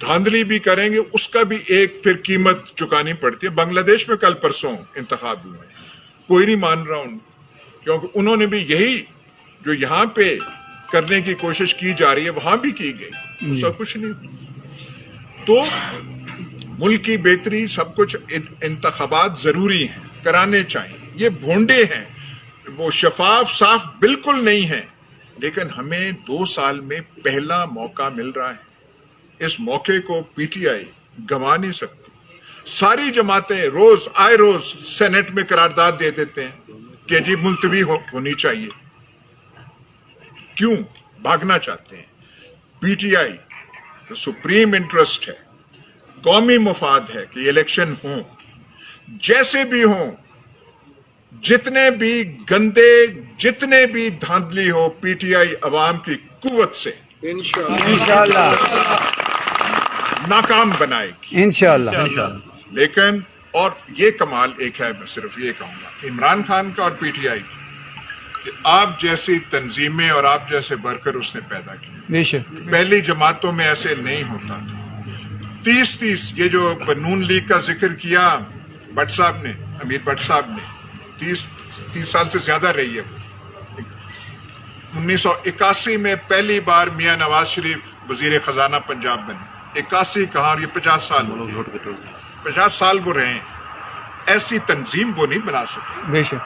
دھاندلی بھی کریں گے, اس کا بھی ایک پھر قیمت چکانی پڑتی ہے. بنگلہ دیش میں کل پرسوں انتخاب ہوئے, کوئی نہیں مان رہا ان, کیونکہ انہوں نے بھی یہی جو یہاں پہ کرنے کی کوشش کی جا رہی ہے وہاں بھی کی گئی, سب کچھ نہیں. تو ملک کی بہتری سب کچھ, انتخابات ضروری ہیں, کرانے چاہیے. یہ بھونڈے ہیں, وہ شفاف صاف بالکل نہیں ہیں, لیکن ہمیں 2 سال میں پہلا موقع مل رہا ہے. اس موقع کو پی ٹی آئی گنوا نہیں سکتی. ساری جماعتیں روز آئے روز سینٹ میں قرارداد دے دیتے ہیں کہ جی ملتوی ہونی چاہیے. کیوں بھاگنا چاہتے ہیں؟ پی ٹی آئی سپریم انٹرسٹ ہے, قومی مفاد ہے کہ الیکشن ہوں, جیسے بھی ہوں, جتنے بھی گندے, جتنے بھی دھاندلی ہو, پی ٹی آئی عوام کی قوت سے انشاءاللہ ناکام بنائے گی انشاءاللہ. لیکن اور یہ کمال ایک ہے, میں صرف یہ کہوں گا عمران خان کا اور پی ٹی آئی کا, کہ آپ جیسی تنظیمیں اور آپ جیسے ورکر اس نے پیدا کیے. بے شک. پہلی جماعتوں میں ایسے نہیں ہوتا تھا. 30 یہ جو نون لیگ کا ذکر کیا بٹ صاحب نے, امیر بٹ صاحب نے, 30 سال سے زیادہ رہی ہے. 1981 میں پہلی بار میاں نواز شریف وزیر خزانہ پنجاب بنے. 81 کہاں, اور یہ 50 سال وہ رہے ہیں. ایسی تنظیم وہ نہیں بنا سکے. بے شک.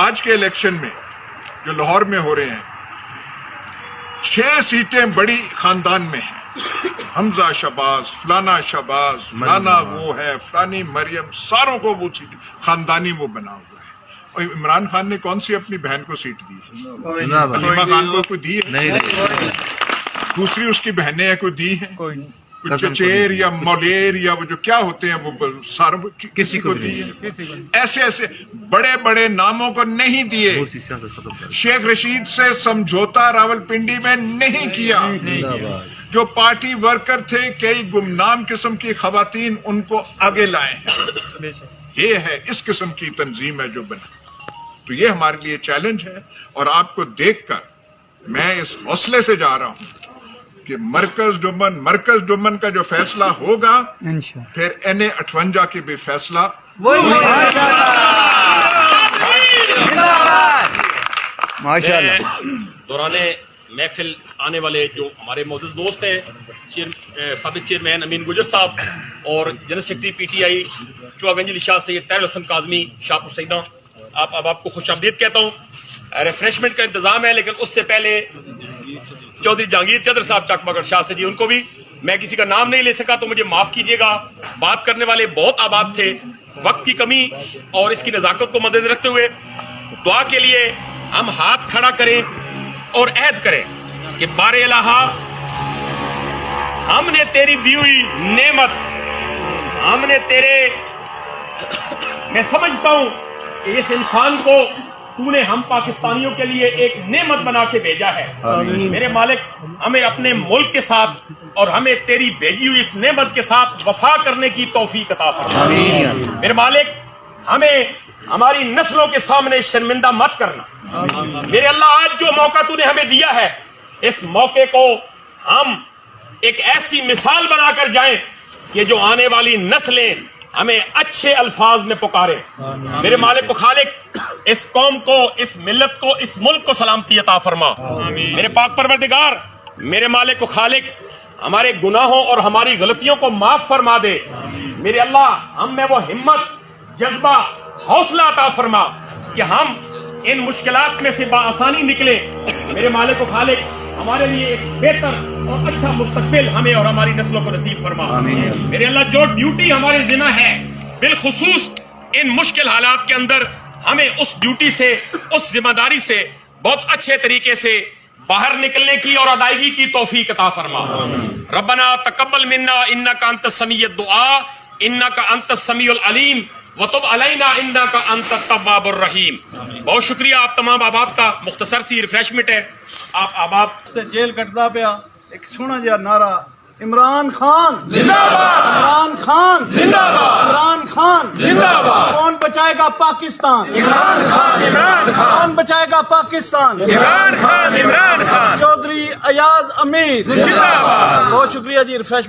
آج کے الیکشن میں جو لاہور میں ہو رہے ہیں, 6 سیٹیں بڑی خاندان میں ہیں. حمزہ شہباز, فلانا وہ ہے, فلانی مریم, ساروں کو وہ سیٹ خاندانی وہ بنا ہوا ہے. اور عمران خان نے کون سی اپنی بہن کو سیٹ دی ہے؟ حلیمہ خان کو کوئی دی ہے؟ دوسری اس کی بہنیں ہیں کوئی دی ہیں؟ چچیر یا مولیر یا وہ جو کیا ہوتے ہیں وہ ساروں کسی کو دی ہے. ایسے ایسے بڑے بڑے ناموں کو نہیں دیے. شیخ رشید سے سمجھوتا راولپنڈی میں نہیں کیا. جو پارٹی ورکر تھے, کئی گمنام قسم کی خواتین, ان کو آگے لائے ہیں. یہ ہے, اس قسم کی تنظیم ہے جو بنا. تو یہ ہمارے لیے چیلنج ہے, اور آپ کو دیکھ کر میں اس حوصلے سے جا رہا ہوں کہ مرکز ڈومن کا جو فیصلہ ہوگا, پھر NA58 کے بھی فیصلہ ماشاءاللہ. دوران محفل آنے والے جو ہمارے معزز دوست ہیں, سابق چیئرمین امین گجر صاحب اور general secretary P T I Choa Ganj Ali Shah Syed Tahir ul-Hassan Kazmi Shahpur Syeda, آپ کو خوش آمدید کہتا ہوں. ریفریشمنٹ کا انتظام ہے, لیکن اس سے پہلے چودھری جہانگیر چندر صاحب چک مگر شاہ سے جی, ان کو بھی میں کسی کا نام نہیں لے سکا تو مجھے معاف کیجیے گا. بات کرنے والے بہت آباد تھے, وقت کی کمی اور اس کی نزاکت کو مد رکھتے ہوئے دعا کے لیے ہم ہاتھ کھڑا کریں اور عہد کریں کہ بار الہ ہم نے تیری دی ہوئی نعمت, ہم نے تیرے, میں سمجھتا ہوں کہ اس انسان کو تو نے ہم پاکستانیوں کے لیے ایک نعمت بنا کے بھیجا ہے. میرے مالک, ہمیں اپنے ملک کے ساتھ اور ہمیں تیری بھیجی ہوئی اس نعمت کے ساتھ وفا کرنے کی توفیق عطا فرما. میرے مالک, ہمیں ہماری نسلوں کے سامنے شرمندہ مت کرنا. میرے اللہ, آج جو موقع تو نے ہمیں دیا ہے, اس موقع کو ہم ایک ایسی مثال بنا کر جائیں کہ جو آنے والی نسلیں ہمیں اچھے الفاظ میں پکارے. میرے مالک کو خالق, اس قوم کو, اس ملت کو, اس ملک کو سلامتی عطا فرما. میرے پاک پروردگار, میرے مالک کو خالق, ہمارے گناہوں اور ہماری غلطیوں کو معاف فرما دے. میرے اللہ, ہم میں وہ ہمت, جذبہ, حوصلہ عطا فرما کہ ہم ان مشکلات میں سے بآسانی نکلیں. میرے مالک کو خالق, ہمارے لیے ایک بہتر اور اچھا مستقبل ہمیں اور ہماری نسلوں کو نصیب فرما. میرے اللہ, جو ڈیوٹی ہمارے ذمہ ہے, بالخصوص ان مشکل حالات کے اندر ہمیں اس ڈیوٹی سے, اس ذمہ داری سے بہت اچھے طریقے سے باہر نکلنے کی اور ادائیگی کی توفیق عطا فرما. ربنا تقبل منا انک انت السمیع الدعاء انک انت السمیع العلیم وتب علینا انک انت التواب الرحیم. بہت شکریہ آپ تمام احباب کا. مختصر سی ریفریشمنٹ ہے. آپ احباب جیل کٹدا پیا, ایک سونا جہا نعرہ, عمران خان زندہ باد, عمران خان زندہ باد, عمران خان زندہ باد. کون بچا بچائے گا پاکستان؟ عمران خان کون بچائے گا پاکستان؟ عمران خان چودھری ایاز امیر زندہ باد بہت شکریہ جی. ریفریش